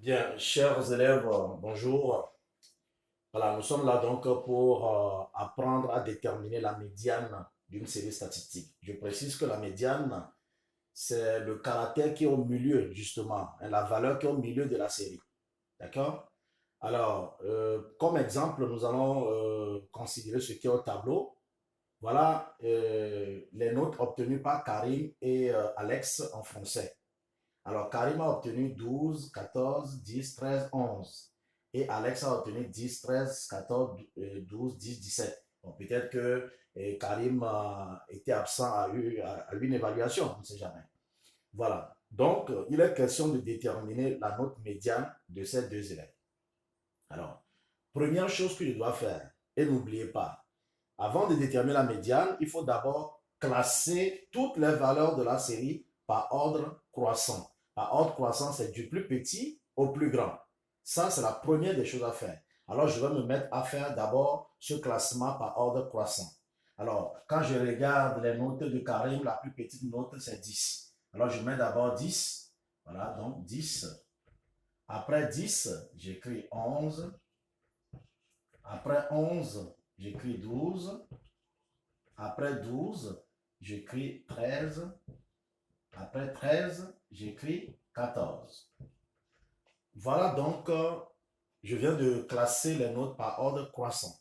Bien, chers élèves, bonjour. Voilà, nous sommes là donc pour apprendre à déterminer la médiane d'une série statistique. Je précise que la médiane, c'est le caractère qui est au milieu, justement, hein, la valeur qui est au milieu de la série. D'accord? Alors, comme exemple, nous allons considérer ce qui est au tableau. Voilà les notes obtenues par Karim et Alex en français. Alors, Karim a obtenu 12, 14, 10, 13, 11. Et Alex a obtenu 10, 13, 14, 12, 10, 17. Bon, peut-être que Karim était absent à une évaluation, on ne sait jamais. Voilà. Donc, il est question de déterminer la note médiane de ces deux élèves. Alors, première chose que je dois faire, et n'oubliez pas, avant de déterminer la médiane, il faut d'abord classer toutes les valeurs de la série par ordre croissant. Par ordre croissant, c'est du plus petit au plus grand. Ça, c'est la première des choses à faire. Alors, je vais me mettre à faire d'abord ce classement par ordre croissant. Alors, quand je regarde les notes de Karim, la plus petite note, c'est 10. Alors, je mets d'abord 10. Voilà, donc 10. Après 10, j'écris 11. Après 11, j'écris 12. Après 12, j'écris 13. Après 13, j'écris 14. Voilà donc, je viens de classer les notes par ordre croissant.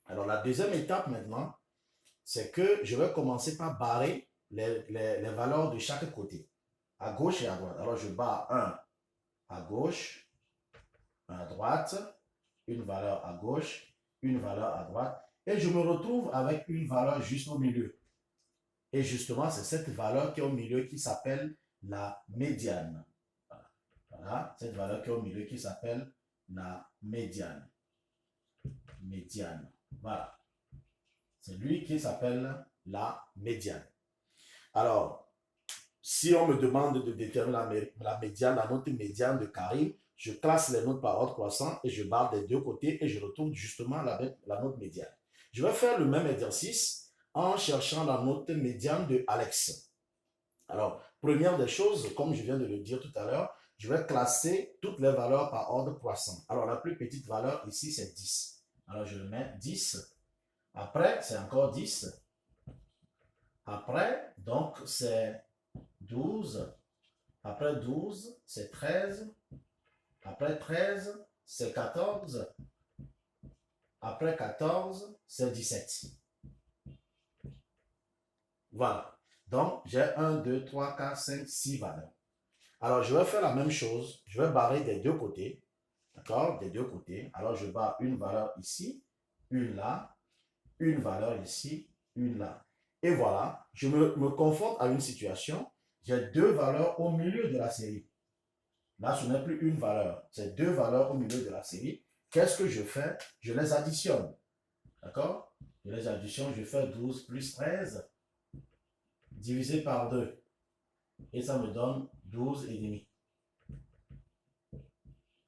Alors, la deuxième étape maintenant, c'est que je vais commencer par barrer les valeurs de chaque côté, à gauche et à droite. Alors, je barre un à gauche, un à droite, une valeur à gauche, une valeur à droite, et je me retrouve avec une valeur juste au milieu. Et justement, c'est cette valeur qui est au milieu qui s'appelle la médiane. Voilà, cette valeur qui est au milieu qui s'appelle la médiane. Médiane. Voilà. C'est lui qui s'appelle la médiane. Alors, si on me demande de déterminer la médiane, la note médiane de Karim, je classe les notes par ordre croissant et je barre des deux côtés et je retrouve justement la note médiane. Je vais faire le même exercice en cherchant la note médiane de Alex. Alors, première des choses, comme je viens de le dire tout à l'heure, je vais classer toutes les valeurs par ordre croissant. Alors, la plus petite valeur ici, c'est 10. Alors, je le mets 10. Après, c'est encore 10. Après, donc, c'est 12. Après 12, c'est 13. Après 13, c'est 14. Après 14, c'est 17. Voilà. Donc, j'ai 1, 2, 3, 4, 5, 6 valeurs. Alors, je vais faire la même chose. Je vais barrer des deux côtés. D'accord? Des deux côtés. Alors, je barre une valeur ici, une là, une valeur ici, une là. Et voilà, je me confronte à une situation. J'ai deux valeurs au milieu de la série. Là, ce n'est plus une valeur, c'est deux valeurs au milieu de la série. Qu'est-ce que je fais? Je les additionne. D'accord? Je les additionne, je fais 12 plus 13 divisé par 2. Et ça me donne 12 et demi.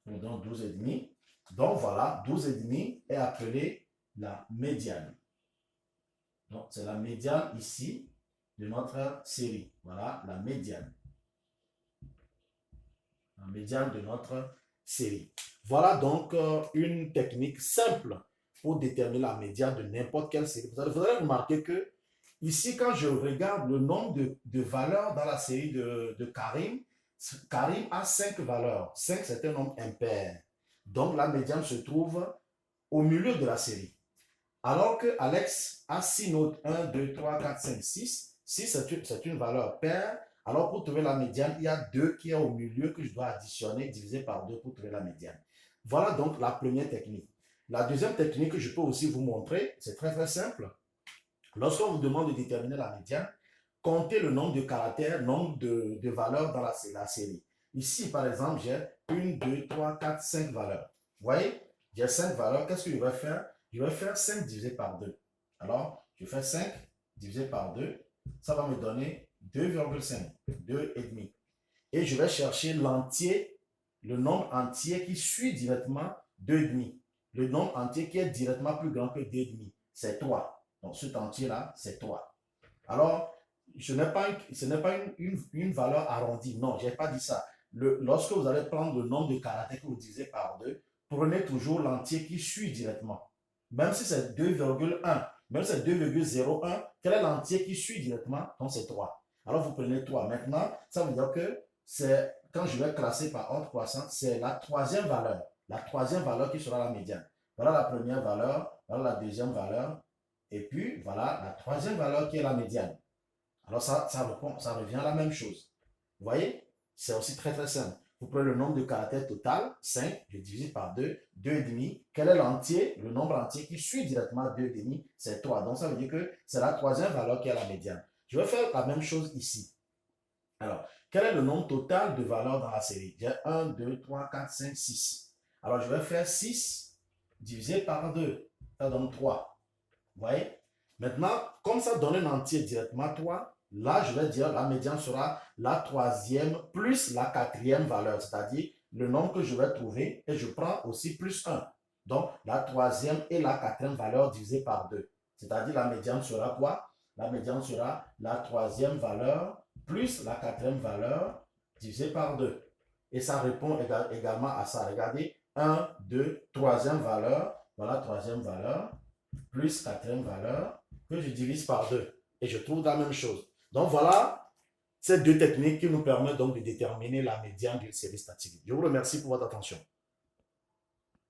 Ça me donne 12 et demi. Donc voilà, 12 et demi est appelé la médiane. Donc c'est la médiane ici de notre série. Voilà, la médiane. La médiane de notre série. Voilà donc une technique simple pour déterminer la médiane de n'importe quelle série. Vous allez remarquer que ici, quand je regarde le nombre de valeurs dans la série de Karim, Karim a 5 valeurs. 5, c'est un nombre impair. Donc la médiane se trouve au milieu de la série. Alors que Alex a 6 notes, 1, 2, 3, 4, 5, 6. 6, c'est une valeur paire. Alors, pour trouver la médiane, il y a 2 qui est au milieu que je dois additionner, diviser par 2 pour trouver la médiane. Voilà donc la première technique. La deuxième technique que je peux aussi vous montrer, c'est très très simple. Lorsqu'on vous demande de déterminer la médiane, comptez le nombre de caractères, nombre de valeurs dans la série. Ici, par exemple, j'ai 1, 2, 3, 4, 5 valeurs. Vous voyez, j'ai 5 valeurs. Qu'est-ce que je vais faire? Je vais faire 5 divisé par 2. Alors, je fais 5 divisé par 2. Ça va me donner 2,5, 2,5. Et je vais chercher l'entier, le nombre entier qui suit directement 2,5. Le nombre entier qui est directement plus grand que 2,5, c'est 3. Donc, cet entier-là, c'est 3. Alors, ce n'est pas une valeur arrondie. Non, je n'ai pas dit ça. lorsque vous allez prendre le nombre de caractères que vous divisez par 2, prenez toujours l'entier qui suit directement. Même si c'est 2,1, même si c'est 2,01, quel est l'entier qui suit directement? Donc c'est 3. Alors vous prenez 3. Maintenant, ça veut dire que c'est, quand je vais classer par ordre croissant, c'est la troisième valeur. La troisième valeur qui sera la médiane. Voilà la première valeur, voilà la deuxième valeur, et puis voilà la troisième valeur qui est la médiane. Alors ça revient à la même chose. Vous voyez? C'est aussi très très simple. Vous prenez le nombre de caractères total, 5, je divise par 2, 2,5. Quel est l'entier? Le nombre entier qui suit directement 2,5, c'est 3. Donc ça veut dire que c'est la troisième valeur qui est la médiane. Je vais faire la même chose ici. Alors, quel est le nombre total de valeurs dans la série? J'ai 1, 2, 3, 4, 5, 6. Alors, je vais faire 6 divisé par 2. Ça donne 3. Vous voyez? Maintenant, comme ça donne un entier directement 3, là, je vais dire la médiane sera la troisième plus la quatrième valeur, c'est-à-dire le nombre que je vais trouver et je prends aussi plus 1. Donc, la troisième et la quatrième valeur divisée par 2. C'est-à-dire la médiane sera quoi? La médiane sera la troisième valeur plus la quatrième valeur divisée par 2. Et ça répond également à ça. Regardez, 1, 2, troisième valeur, voilà troisième valeur, plus quatrième valeur, que je divise par 2. Et je trouve la même chose. Donc voilà ces deux techniques qui nous permettent donc de déterminer la médiane d'une série statique. Je vous remercie pour votre attention.